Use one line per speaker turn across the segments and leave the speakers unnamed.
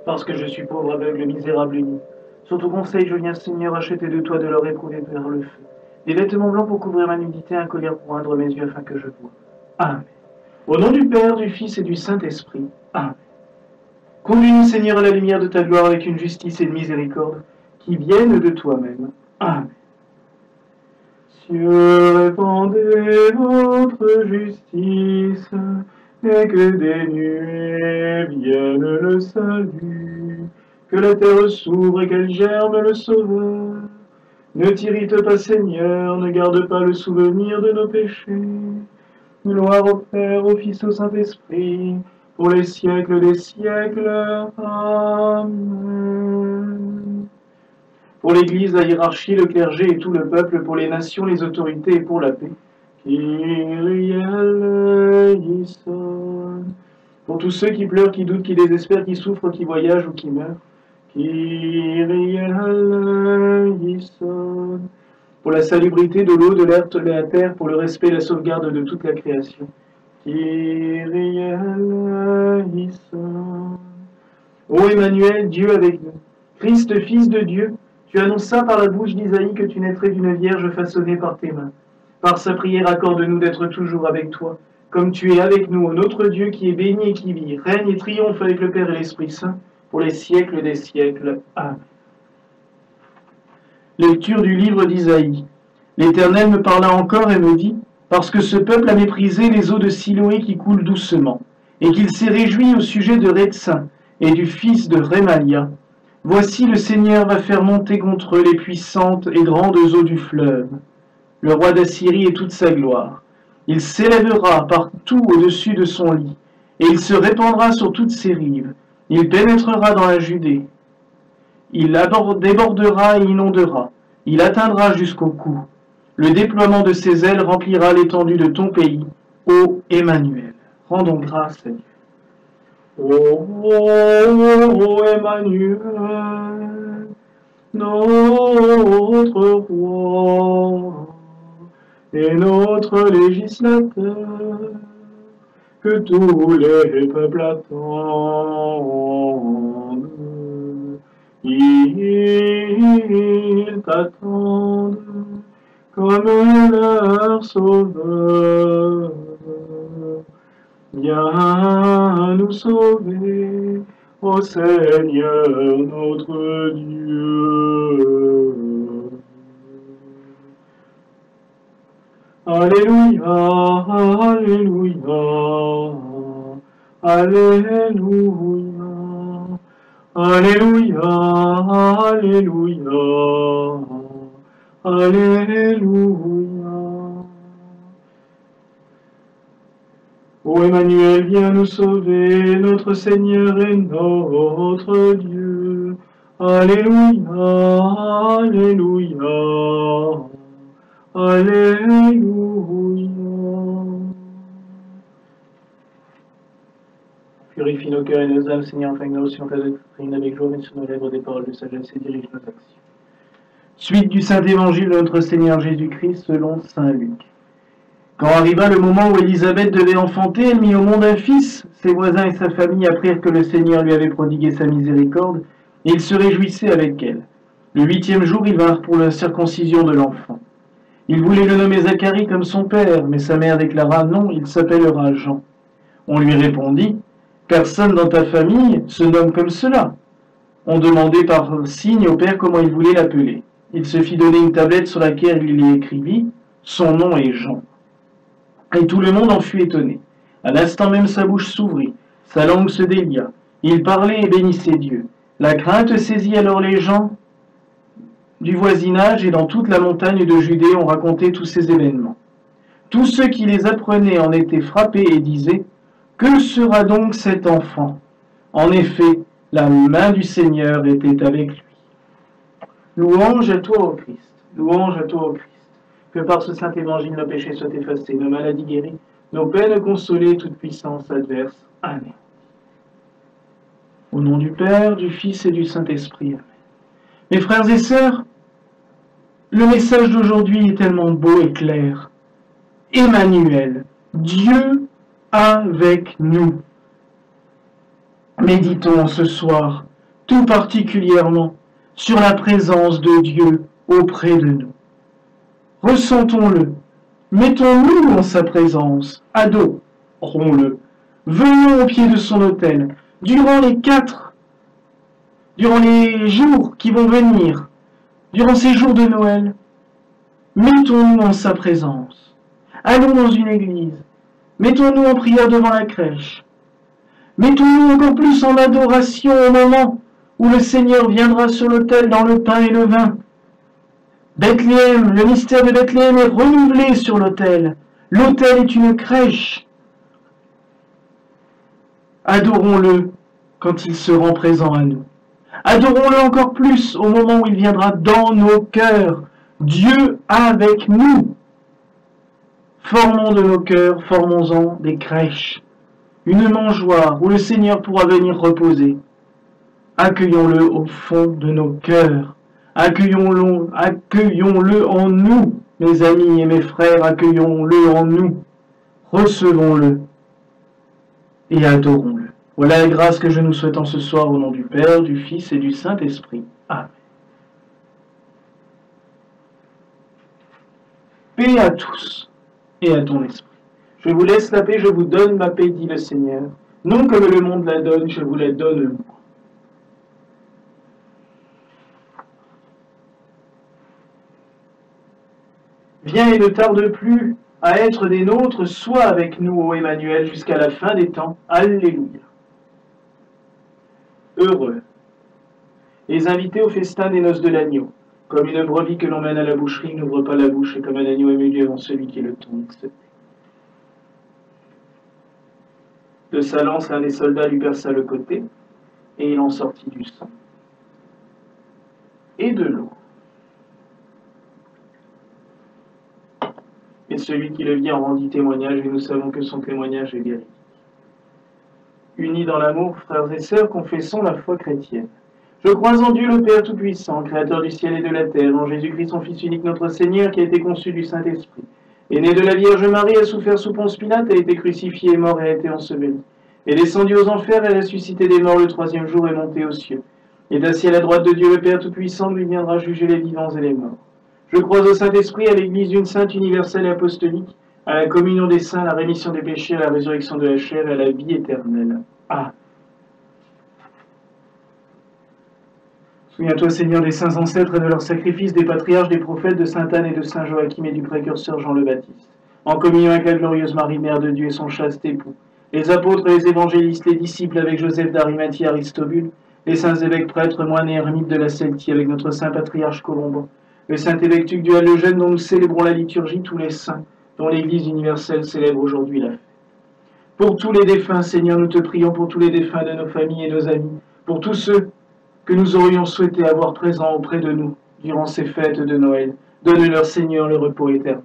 parce que je suis pauvre, aveugle, misérable et nu. Sur ton conseil, je viens, Seigneur, acheter de toi de l'or éprouvé vers le feu, des vêtements blancs pour couvrir ma nudité, un collier pour oindre mes yeux afin que je voie. Amen. Au nom du Père, du Fils et du Saint-Esprit. Amen. Conduis-nous, Seigneur, à la lumière de ta gloire avec une justice et une miséricorde qui viennent de toi-même. Amen. Cieux, répandez votre justice, et que des nuées vienne le salut. Que la terre s'ouvre et qu'elle germe le Sauveur. Ne t'irrite pas, Seigneur, ne garde pas le souvenir de nos péchés. Gloire au Père, au Fils, au Saint-Esprit, pour les siècles des siècles. Amen. Pour l'Église, la hiérarchie, le clergé et tout le peuple, pour les nations, les autorités et pour la paix. Kyrie eleison. Pour tous ceux qui pleurent, qui doutent, qui désespèrent, qui souffrent, qui voyagent ou qui meurent. Kyrie eleison. Pour la salubrité de l'eau, de l'air, de la terre, pour le respect et la sauvegarde de toute la création. Kyrie eleison. Ô Emmanuel, Dieu avec nous, Christ, Fils de Dieu, tu annonças par la bouche d'Isaïe que tu naîtrais d'une vierge façonnée par tes mains. Par sa prière, accorde-nous d'être toujours avec toi, comme tu es avec nous, ô notre Dieu qui est béni et qui vit, règne et triomphe avec le Père et l'Esprit Saint, pour les siècles des siècles. Amen. Lecture du livre d'Isaïe. L'Éternel me parla encore et me dit, parce que ce peuple a méprisé les eaux de Siloé qui coulent doucement, et qu'il s'est réjoui au sujet de Retsin et du fils de Rémalia. Voici le Seigneur va faire monter contre eux les puissantes et grandes eaux du fleuve. Le roi d'Assyrie et toute sa gloire. Il s'élèvera partout au-dessus de son lit, et il se répandra sur toutes ses rives. Il pénétrera dans la Judée. Il débordera et inondera. Il atteindra jusqu'au cou. Le déploiement de ses ailes remplira l'étendue de ton pays, ô Emmanuel. Rendons grâce à Dieu. Ô Emmanuel, notre roi et notre législateur, que tous les peuples attendent. Ils t'attendent comme leur sauveur. Viens nous sauver, ô Seigneur notre Dieu. Alléluia, Alléluia, Alléluia, Alléluia, Alléluia, Alléluia. Ô Emmanuel, viens nous sauver, notre Seigneur et notre Dieu. Alléluia, Alléluia, Alléluia. Purifie nos cœurs et nos âmes, Seigneur, afin que nous reçuons ta doctrine avec joie et sur nos lèvres des paroles de sagesse et dirige nos actions. Suite du Saint Évangile de notre Seigneur Jésus-Christ selon Saint Luc. Quand arriva le moment où Élisabeth devait enfanter, elle mit au monde un fils. Ses voisins et sa famille apprirent que le Seigneur lui avait prodigué sa miséricorde, et ils se réjouissaient avec elle. Le 8e jour, ils vinrent pour la circoncision de l'enfant. Ils voulaient le nommer Zacharie comme son père, mais sa mère déclara « Non, il s'appellera Jean ». On lui répondit « Personne dans ta famille se nomme comme cela ». On demandait par signe au père comment il voulait l'appeler. Il se fit donner une tablette sur laquelle il y écrivit « Son nom est Jean ». Et tout le monde en fut étonné. À l'instant même, sa bouche s'ouvrit, sa langue se délia. Il parlait et bénissait Dieu. La crainte saisit alors les gens du voisinage, et dans toute la montagne de Judée on racontait tous ces événements. Tous ceux qui les apprenaient en étaient frappés et disaient « Que sera donc cet enfant ?» En effet, la main du Seigneur était avec lui. Louange à toi, ô Christ. Louange à toi, ô Christ. Que par ce saint évangile nos péchés soient effacés, nos maladies guéries, nos peines consolées, toute puissance adverse. Amen. Au nom du Père, du Fils et du Saint-Esprit. Amen. Mes frères et sœurs, le message d'aujourd'hui est tellement beau et clair. Emmanuel, Dieu avec nous. Méditons ce soir tout particulièrement sur la présence de Dieu auprès de nous. Ressentons-le, mettons-nous en sa présence, adorons-le, venons au pied de son autel, durant les jours qui vont venir, durant ces jours de Noël, mettons-nous en sa présence. Allons dans une église, mettons-nous en prière devant la crèche, mettons-nous encore plus en adoration au moment où le Seigneur viendra sur l'autel dans le pain et le vin. Bethléem, le mystère de Bethléem est renouvelé sur l'autel. L'autel est une crèche. Adorons-le quand il se rend présent à nous. Adorons-le encore plus au moment où il viendra dans nos cœurs. Dieu avec nous. Formons de nos cœurs, formons-en des crèches. Une mangeoire où le Seigneur pourra venir reposer. Accueillons-le au fond de nos cœurs. Accueillons-le en nous, mes amis et mes frères, accueillons-le en nous. Recevons-le et adorons-le. Voilà la grâce que je nous souhaite en ce soir au nom du Père, du Fils et du Saint-Esprit. Amen. Paix à tous et à ton esprit. Je vous laisse la paix, je vous donne ma paix, dit le Seigneur. Non comme le monde la donne, je vous la donne moi. Viens et ne tarde plus à être des nôtres, sois avec nous, ô Emmanuel, jusqu'à la fin des temps. Alléluia. Heureux les invités au festin des noces de l'agneau. Comme une brebis que l'on mène à la boucherie n'ouvre pas la bouche, et comme un agneau ému devant celui qui le tombe. De sa lance, l'un des soldats lui perça le côté, et il en sortit du sang et de l'eau. Et celui qui le vit en rendit témoignage, et nous savons que son témoignage est véridique. Unis dans l'amour, frères et sœurs, confessons la foi chrétienne. Je crois en Dieu le Père Tout-Puissant, Créateur du ciel et de la terre, en Jésus-Christ, son Fils unique, notre Seigneur, qui a été conçu du Saint-Esprit, est né de la Vierge Marie, a souffert sous Ponce Pilate, a été crucifié, mort et a été enseveli, est descendu aux enfers et ressuscité des morts le troisième jour et monté aux cieux. Et assis à la droite de Dieu le Père Tout-Puissant, lui viendra juger les vivants et les morts. Je crois au Saint-Esprit, à l'Église d'une sainte universelle et apostolique, à la communion des saints, à la rémission des péchés, à la résurrection de la chair et à la vie éternelle. Amen. Souviens-toi, Seigneur, des saints ancêtres et de leurs sacrifices, des patriarches, des prophètes, de sainte Anne et de saint Joachim et du précurseur Jean le Baptiste, en communion avec la glorieuse Marie, Mère de Dieu et son chaste époux, les apôtres et les évangélistes, les disciples avec Joseph d'Arimathie, Aristobule, les saints évêques, prêtres, moines et ermites de la Celtie avec notre saint patriarche Colomban, le saint évêque Tugdual le Jeune dont nous célébrons la liturgie, tous les saints, dont l'Église universelle célèbre aujourd'hui la fête. Pour tous les défunts, Seigneur, nous te prions pour tous les défunts de nos familles et nos amis, pour tous ceux que nous aurions souhaité avoir présents auprès de nous durant ces fêtes de Noël. Donne-leur, Seigneur, le repos éternel.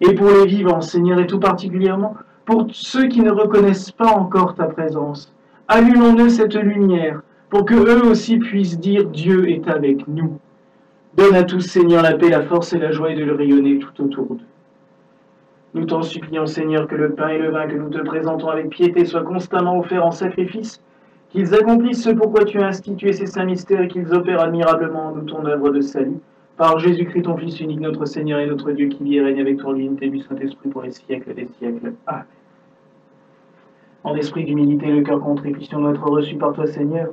Et pour les vivants, Seigneur, et tout particulièrement pour ceux qui ne reconnaissent pas encore ta présence, allume en eux cette lumière pour que eux aussi puissent dire Dieu est avec nous. Donne à tous, Seigneur, la paix, la force et la joie et de le rayonner tout autour d'eux. Nous t'en supplions, Seigneur, que le pain et le vin que nous te présentons avec piété soient constamment offerts en sacrifice, qu'ils accomplissent ce pourquoi tu as institué ces saints mystères et qu'ils opèrent admirablement en nous ton œuvre de salut. Par Jésus-Christ, ton Fils unique, notre Seigneur et notre Dieu, qui vit et règne avec toi en l'unité du Saint-Esprit pour les siècles des siècles. Amen. En esprit d'humilité, le cœur contrit, puissions-nous être reçus par toi, Seigneur.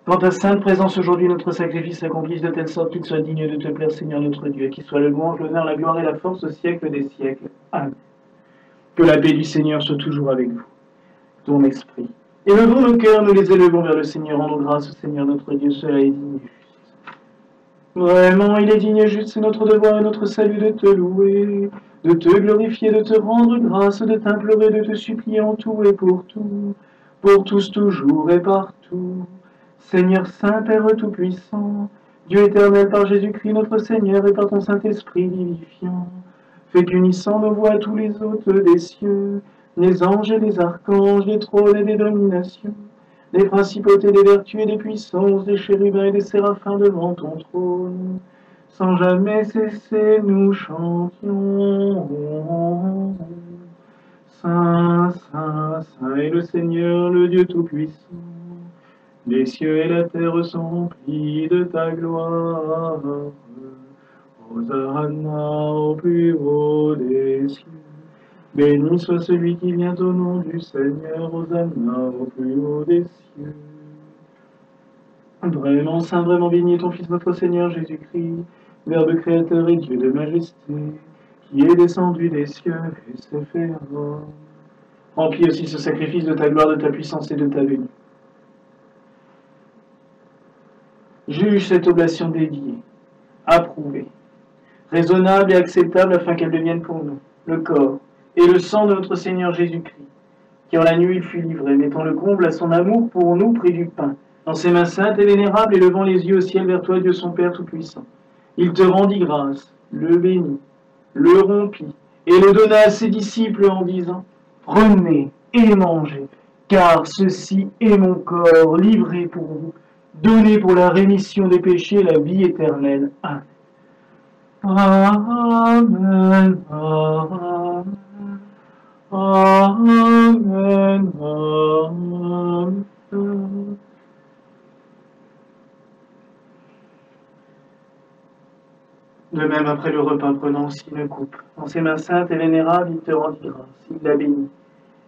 Quand ta sainte présence aujourd'hui, notre sacrifice s'accomplisse de telle sorte qu'il soit digne de te plaire, Seigneur notre Dieu, et qu'il soit le louange, l'honneur, la gloire et la force au siècle des siècles. Amen. Que la paix du Seigneur soit toujours avec vous, ton esprit. Élevons nos cœurs, nous les élevons vers le Seigneur, rendons grâce au Seigneur notre Dieu, cela est digne et juste. Vraiment, il est digne et juste, c'est notre devoir et notre salut de te louer, de te glorifier, de te rendre grâce, de t'implorer, de te supplier en tout et pour tous, toujours et partout. Seigneur Saint, Père Tout-Puissant, Dieu éternel par Jésus-Christ notre Seigneur et par ton Saint-Esprit vivifiant, fais qu'unissant nos voix à tous les hôtes des cieux, les anges et les archanges, les trônes et des dominations, les principautés, des vertus et des puissances, des chérubins et des séraphins devant ton trône, sans jamais cesser nous chantions. Saint, Saint, Saint est le Seigneur, le Dieu Tout-Puissant. Les cieux et la terre sont remplis de ta gloire. Hosanna au plus haut des cieux. Béni soit celui qui vient au nom du Seigneur. Hosanna au plus haut des cieux. Vraiment saint, vraiment béni est ton Fils notre Seigneur Jésus-Christ, Verbe créateur et Dieu de majesté, qui est descendu des cieux et s'est fait homme. Remplis aussi ce sacrifice de ta gloire, de ta puissance et de ta bénie. Juge cette oblation dédiée, approuvée, raisonnable et acceptable afin qu'elle devienne pour nous le corps et le sang de notre Seigneur Jésus-Christ, qui en la nuit il fut livré, mettant le comble à son amour pour nous, pris du pain, dans ses mains saintes et vénérables, et levant les yeux au ciel vers toi, Dieu son Père Tout-Puissant. Il te rendit grâce, le bénit, le rompit, et le donna à ses disciples en disant, prenez et mangez, car ceci est mon corps livré pour vous, donné pour la rémission des péchés, la vie éternelle. Amen. Amen. Amen. Amen. Amen. De même, après le repas, prenant aussi une coupe, dans ses mains saintes et vénérables, il te rendit grâce, il la bénit,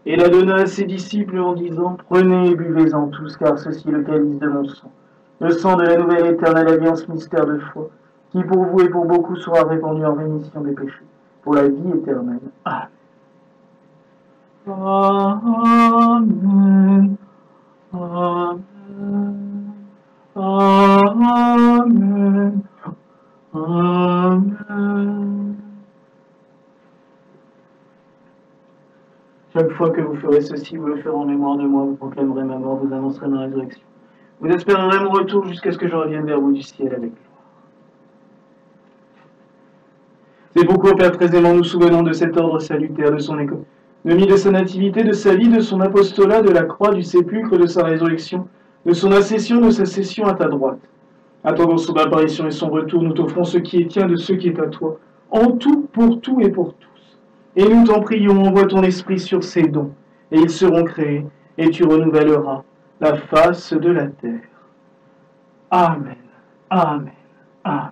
et la donna à ses disciples en disant, prenez et buvez-en tous, car ceci est le calice de mon sang, le sang de la nouvelle éternelle alliance mystère de foi, qui pour vous et pour beaucoup sera répandu en rémission des péchés, pour la vie éternelle. Amen. Amen. Amen. Amen. Amen. Chaque fois que vous ferez ceci, vous le ferez en mémoire de moi, vous proclamerez ma mort, vous annoncerez ma résurrection. Vous espérerez mon retour jusqu'à ce que je revienne vers vous du ciel avec gloire. C'est pourquoi, Père, très aimant, nous souvenons de cet ordre salutaire, de son économie, de sa nativité, de sa vie, de son apostolat, de la croix, du sépulcre, de sa résurrection, de son ascension, de sa session à ta droite. Attendons son apparition et son retour, nous t'offrons ce qui est tien de ce qui est à toi, en tout et pour tous. Et nous t'en prions, envoie ton esprit sur ces dons, et ils seront créés, et tu renouvelleras la face de la terre. Amen, amen, amen.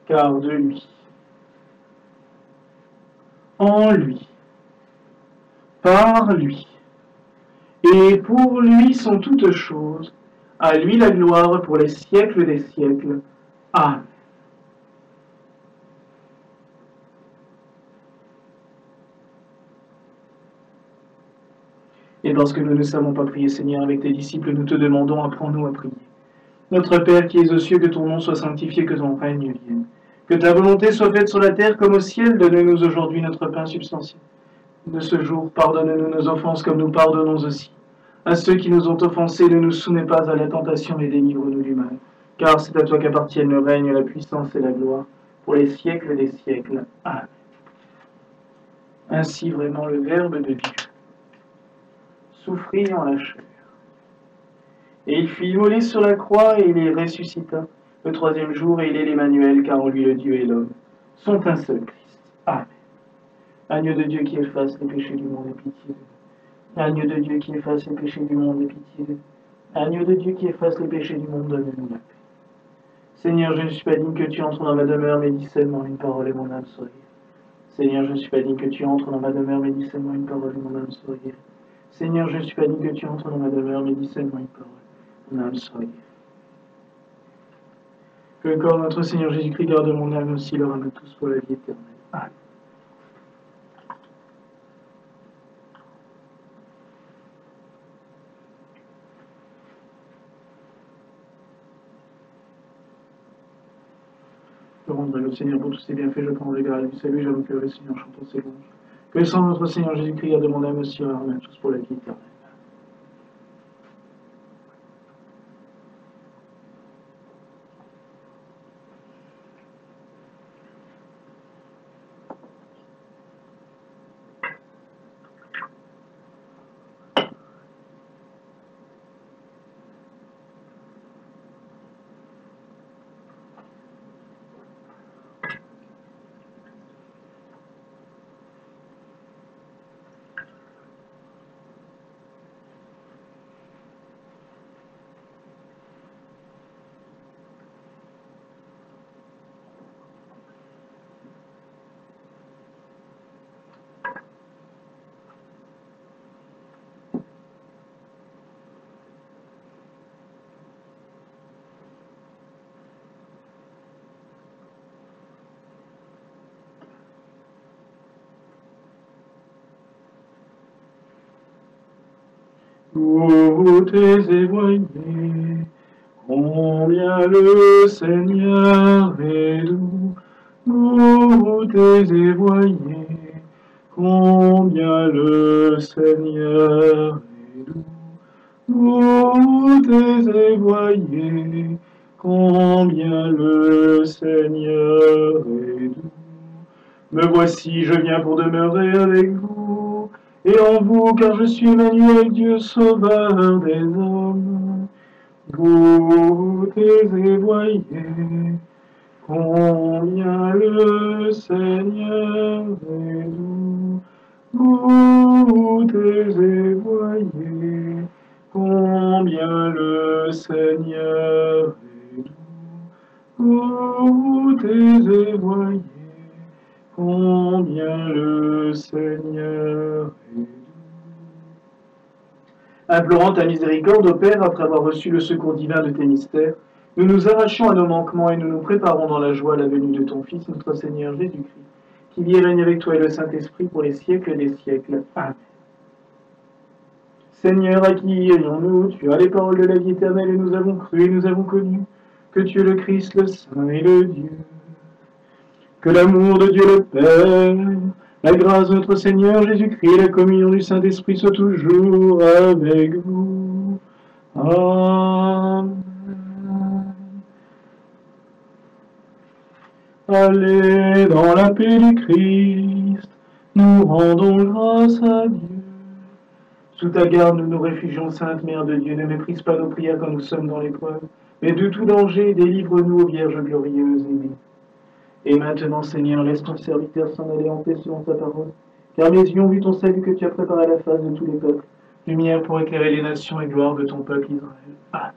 Car de lui, en lui, par lui, et pour lui sont toutes choses, à lui la gloire pour les siècles des siècles. Amen. Et parce que nous ne savons pas prier, Seigneur, avec tes disciples, nous te demandons, apprends-nous à prier. Notre Père qui es aux cieux, que ton nom soit sanctifié, que ton règne vienne. Que ta volonté soit faite sur la terre comme au ciel. Donne-nous aujourd'hui notre pain substantiel. De ce jour, pardonne-nous nos offenses comme nous pardonnons aussi à ceux qui nous ont offensés. Ne nous soumets pas à la tentation, mais délivre-nous du mal. Car c'est à toi qu'appartiennent le règne, la puissance et la gloire, pour les siècles des siècles. Amen. Ainsi vraiment le Verbe de Dieu souffrit en la chair. Et il fut immolé sur la croix et il les ressuscita le troisième jour, et il est l'Emmanuel, car en lui le Dieu et l'homme sont un seul Christ. Amen. Agneau de Dieu qui efface les péchés du monde, aie pitié de nous. Agneau de Dieu qui efface les péchés du monde, aie pitié de nous. Agneau de Dieu qui efface les péchés du monde, donne-nous la paix. Seigneur, je ne suis pas digne que tu entres dans ma demeure, mais dis seulement une parole et mon âme sera guérie. Seigneur, je ne suis pas digne que tu entres dans ma demeure, mais dis seulement une parole et mon âme sera guérie. Seigneur, je ne suis pas digne que tu entres dans ma demeure, mais dis seulement une parole, mon âme sera guérie. Que le corps de notre Seigneur Jésus-Christ garde mon âme aussi, leur âme à tous pour la vie éternelle. Amen. Je rendrai le Seigneur pour tous ses bienfaits, je prendrai grâce du salut, j'avoue que le Seigneur chante ses louanges. Que le sang de notre Seigneur Jésus-Christ garde mon âme aussi, leur âme à tous pour la vie éternelle. Tout est éloigné, combien le Seigneur est doux. Tout est éloigné, combien le Seigneur est doux. Tout est éloigné, combien le Seigneur est doux. Me voici, je viens pour demeurer avec vous, et en vous, car je suis Emmanuel, Dieu sauveur des hommes. Tout est éloigné, combien le Seigneur est doux. Tout est éloigné, combien le Seigneur est doux. Tout est éloigné, combien le Seigneur est doux. Implorant ta miséricorde, ô Père, après avoir reçu le secours divin de tes mystères, nous nous arrachons à nos manquements et nous nous préparons dans la joie à la venue de ton Fils, notre Seigneur Jésus-Christ, qui vit et règne avec toi et le Saint-Esprit pour les siècles des siècles. Amen. Seigneur, à qui ayons-nous? Tu as les paroles de la vie éternelle et nous avons cru et nous avons connu que tu es le Christ, le Saint et le Dieu. Que l'amour de Dieu le Père, la grâce de notre Seigneur Jésus-Christ et la communion du Saint-Esprit soient toujours avec vous. Amen. Allez dans la paix du Christ, nous rendons grâce à Dieu. Sous ta garde, nous nous réfugions, Sainte Mère de Dieu. Ne méprise pas nos prières quand nous sommes dans l'épreuve, mais de tout danger, délivre-nous, ô Vierge glorieuse et bénie. Et maintenant, Seigneur, laisse ton serviteur s'en aller en paix selon ta parole, car mes yeux ont vu ton salut que tu as préparé à la face de tous les peuples, lumière pour éclairer les nations et gloire de ton peuple Israël. Amen.